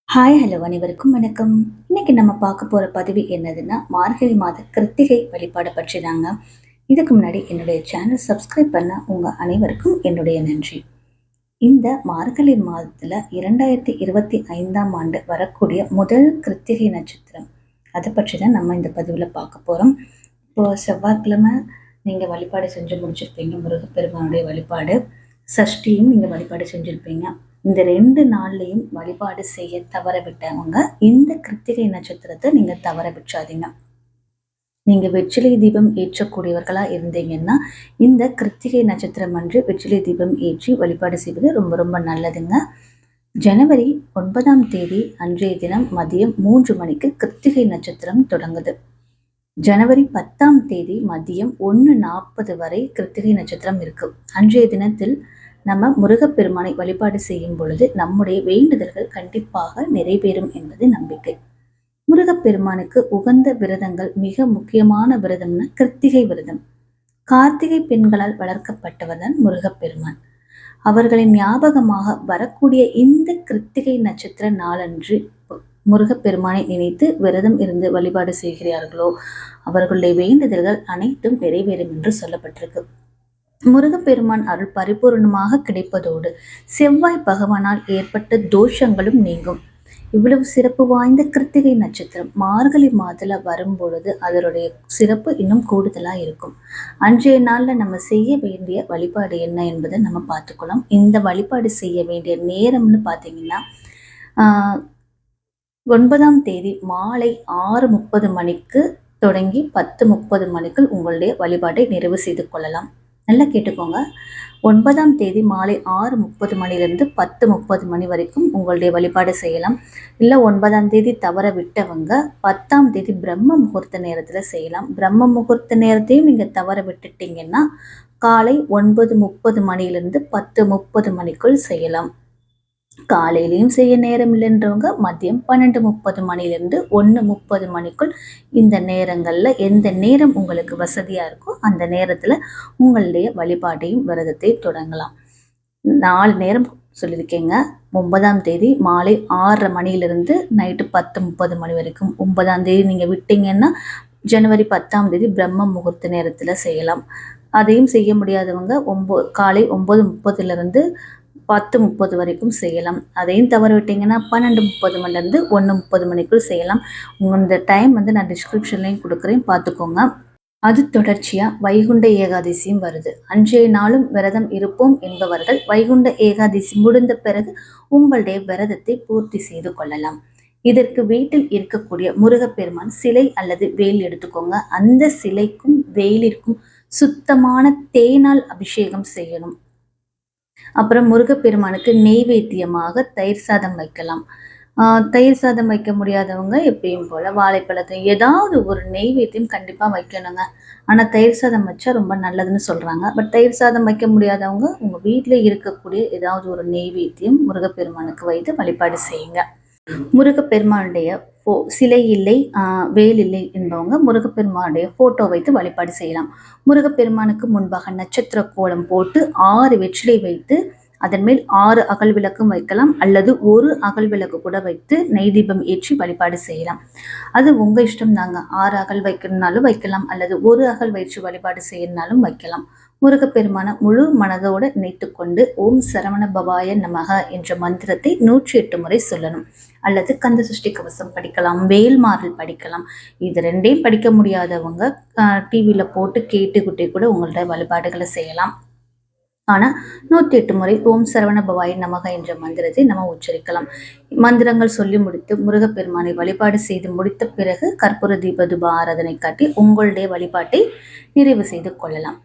Hello அனைவருக்கும் வணக்கம். இன்னைக்கு நம்ம பார்க்க போற பதிவு என்னதுன்னா, மார்கழி மாத கிருத்திகை வழிபாடு பற்றி தாங்க. இதுக்கு முன்னாடி என்னுடைய சேனல் சப்ஸ்கிரைப் பண்ண உங்க அனைவருக்கும் என்னுடைய நன்றி. இந்த மார்கழி மாதத்துல 2025ஆம் ஆண்டு வரக்கூடிய முதல் கிருத்திகை நட்சத்திரம். அதை பற்றி தான் நம்ம இந்த பதிவில் பார்க்க போறோம். இப்போ செவ்வாய்க்கிழமை நீங்க வழிபாடு செஞ்சு முடிச்சிருப்பீங்க, முருகப்பெருமானுடைய வழிபாடு. சஷ்டியும் நீங்க வழிபாடு செஞ்சிருப்பீங்க. இந்த 2 நாள்லையும் வழிபாடு செய்ய தவற விட்டவங்க இந்த கிருத்திகை நட்சத்திரத்தை நீங்க தவற விட்டுறாதீங்க. நீங்க வெற்றிலை தீபம் ஏற்றக்கூடியவர்களா இருந்தீங்கன்னா இந்த கிருத்திகை நட்சத்திரம் அன்று வெற்றிலை தீபம் ஏற்றி வழிபாடு செய்வது ரொம்ப ரொம்ப நல்லதுங்க. ஜனவரி 9ஆம் தேதி அன்றைய தினம் மதியம் 3 மணிக்கு கிருத்திகை நட்சத்திரம் தொடங்குது. ஜனவரி 10ஆம் தேதி மதியம் 1:40 வரை கிருத்திகை நட்சத்திரம் இருக்கு. அன்றைய தினத்தில் நம்ம முருகப்பெருமானை வழிபாடு செய்யும் பொழுது நம்முடைய வேண்டுதல்கள் கண்டிப்பாக நிறைவேறும் என்பது நம்பிக்கை. முருகப்பெருமானுக்கு உகந்த விரதங்கள் மிக முக்கியமான விரதம்னா கிருத்திகை விரதம். கார்த்திகை பெண்களால் வளர்க்கப்பட்டவர் தான் முருகப்பெருமான். அவர்களின் ஞாபகமாக வரக்கூடிய இந்த கிருத்திகை நட்சத்திர நாளன்று முருகப்பெருமானை நினைத்து விரதம் இருந்து வழிபாடு செய்கிறார்களோ அவர்களுடைய வேண்டுதல்கள் அனைத்தும் நிறைவேறும் என்று சொல்லப்பட்டிருக்கு. முருகப்பெருமான் அருள் பரிபூர்ணமாக கிடைப்பதோடு செவ்வாய் பகவானால் ஏற்பட்ட தோஷங்களும் நீங்கும். இவ்வளவு சிறப்பு வாய்ந்த கிருத்திகை நட்சத்திரம் மார்கழி மாதத்துல வரும் பொழுது அதனுடைய சிறப்பு இன்னும் கூடுதலா இருக்கும். அன்றைய நாள்ல நம்ம செய்ய வேண்டிய வழிபாடு என்ன என்பதை நம்ம பார்த்துக்கலாம். இந்த வழிபாடு செய்ய வேண்டிய நேரம்னு பார்த்தீங்கன்னா 9ஆம் தேதி மாலை 6:30 மணிக்கு தொடங்கி 10:30 மணிக்குள் உங்களுடைய வழிபாட்டை நிறைவு செய்து கொள்ளலாம். நல்லா கேட்டுக்கோங்க. 9ஆம் தேதி மாலை 6:30 மணிலிருந்து 10:30 மணி வரைக்கும் உங்களுடைய வழிபாடு செய்யலாம். இல்லை 9ஆம் தேதி தவற விட்டவங்க 10ஆம் தேதி பிரம்ம முகூர்த்த நேரத்தில் செய்யலாம். பிரம்ம முகூர்த்த நேரத்தையும் நீங்கள் தவற விட்டுட்டீங்கன்னா காலை 9:30 மணிலிருந்து 10:30 மணிக்குள் செய்யலாம். காலையிலையும் செய்ய நேரம் இல்லைன்றவங்க மதியம் 12:30 மணிலிருந்து 1:30 மணிக்குள் இந்த நேரங்களில் எந்த நேரம் உங்களுக்கு வசதியாக இருக்கோ அந்த நேரத்தில் உங்களுடைய வழிபாட்டையும் விரதத்தை தொடங்கலாம். 4 நேரம் சொல்லியிருக்கேங்க. 9ஆம் தேதி மாலை 6:30 மணிலிருந்து நைட்டு 10:30 மணி வரைக்கும். 9ஆம் தேதி நீங்கள் விட்டீங்கன்னா ஜனவரி 10ஆம் தேதி பிரம்ம முகூர்த்த நேரத்தில் செய்யலாம். அதையும் செய்ய முடியாதவங்க காலை 9:30 10:30 வரைக்கும் செய்யலாம். அதையும் தவற விட்டீங்கன்னா 12:30 மணிலேருந்து 1:30 மணிக்குள் செய்யலாம். இந்த டைம் நான் டிஸ்கிரிப்ஷன்லையும் கொடுக்குறேன், பார்த்துக்கோங்க. அது தொடர்ச்சியாக வைகுண்ட ஏகாதசியும் வருது. அன்றைய நாளும் விரதம் இருப்போம் என்பவர்கள் வைகுண்ட ஏகாதசி முடிந்த பிறகு உங்களுடைய விரதத்தை பூர்த்தி செய்து கொள்ளலாம். இதற்கு வீட்டில் இருக்கக்கூடிய முருகப்பெருமான் சிலை அல்லது வேல் எடுத்துக்கோங்க. அந்த சிலைக்கும் வேலிற்கும் சுத்தமான தேனால் அபிஷேகம் செய்யணும். அப்புறம் முருகப்பெருமானுக்கு நெய்வேத்தியமாக தயிர் சாதம் வைக்கலாம். தயிர் சாதம் வைக்க முடியாதவங்க எப்பயும் போல் வாழைப்பழத்தை ஏதாவது ஒரு நெய்வேத்தியம் கண்டிப்பாக வைக்கணுங்க. ஆனால் தயிர் சாதம் வச்சா ரொம்ப நல்லதுன்னு சொல்கிறாங்க. பட் தயிர் சாதம் வைக்க முடியாதவங்க உங்கள் வீட்டில் இருக்கக்கூடிய ஏதாவது ஒரு நெய்வேத்தியம் முருகப்பெருமானுக்கு வைத்து வழிபாடு செய்யுங்க. முருகப்பெருமானுடைய சிலை இல்லை, வேல் இல்லை என்பவங்க முருகப்பெருமானுடைய ஃபோட்டோ வைத்து வழிபாடு செய்யலாம். முருகப்பெருமானுக்கு முன்பாக நட்சத்திர கோலம் போட்டு 6 வெற்றிலை வைத்து அதன் மேல் 6 அகல் விளக்கும் வைக்கலாம். அல்லது ஒரு அகல் விளக்கு கூட வைத்து நெய் தீபம் ஏற்றி வழிபாடு செய்யலாம். அது உங்கள் இஷ்டம் தாங்க. 6 அகல் வைக்கணும்னாலும் வைக்கலாம், அல்லது ஒரு அகல் வைத்து வழிபாடு செய்யணும்னாலும் வைக்கலாம். முருகப்பெருமான முழு மனதோடு நினைத்து கொண்டு ஓம் சரவண பவாய நமக என்ற மந்திரத்தை 108 முறை சொல்லணும். அல்லது கந்த சஷ்டி கவசம் படிக்கலாம், வேல்மாறல் படிக்கலாம். இது 2ஐயும் படிக்க முடியாதவங்க டிவியில் போட்டு கேட்டுக்கிட்டே கூட உங்கள்ட்ட வழிபாடுகளை செய்யலாம். ஆனால் 108 முறை ஓம் சரவண பவாய் நமக என்ற மந்திரத்தை நம்ம உச்சரிக்கலாம். மந்திரங்கள் சொல்லி முடித்து முருகப்பெருமானை வழிபாடு செய்து முடித்த பிறகு கற்பூர தீப ஆராதனை காட்டி உங்களுடைய வழிபாட்டை நிறைவு செய்து கொள்ளலாம்.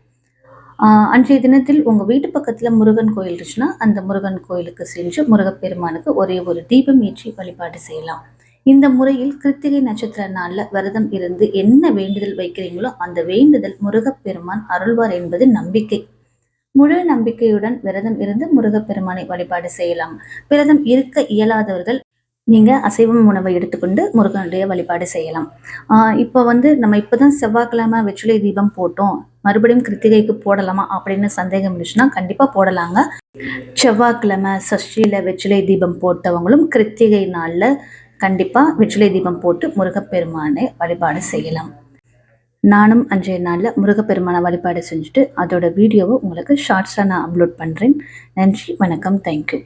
அன்றைய தினத்தில் உங்கள் வீட்டு பக்கத்தில் முருகன் கோயில் இருந்துச்சுன்னா அந்த முருகன் கோயிலுக்கு சென்று முருகப்பெருமானுக்கு ஒரே ஒரு தீபம் ஏற்றி வழிபாடு செய்யலாம். இந்த முறையில் கிருத்திகை நட்சத்திர நாளில் விரதம் இருந்து என்ன வேண்டுதல் வைக்கிறீங்களோ அந்த வேண்டுதல் முருகப்பெருமான் அருள்வார் என்பது நம்பிக்கை. முழு நம்பிக்கையுடன் விரதம் இருந்து முருகப்பெருமானை வழிபாடு செய்யலாம். விரதம் இருக்க இயலாதவர்கள் நீங்கள் அசைவம் உணவை எடுத்துக்கொண்டு முருகனுடைய வழிபாடு செய்யலாம். இப்போ நம்ம இப்போ தான் செவ்வாய்க்கிழமை வெற்றிலை தீபம் போட்டோம், மறுபடியும் கிருத்திகைக்கு போடலாமா அப்படின்னு சந்தேகம் இருந்துச்சுன்னா கண்டிப்பாக போடலாங்க. செவ்வாய்க்கிழமை சஷ்டியில் வெற்றிலை தீபம் போட்டவங்களும் கிருத்திகை நாளில் கண்டிப்பாக வெற்றிலை தீபம் போட்டு முருகப்பெருமானை வழிபாடு செய்யலாம். நானும் அன்றைய நாளில் முருகப்பெருமானை வழிபாடு செஞ்சுட்டு அதோட வீடியோவை உங்களுக்கு ஷார்ட்ஸாக நான் அப்லோட் பண்ணுறேன். நன்றி, வணக்கம், தேங்க்யூ.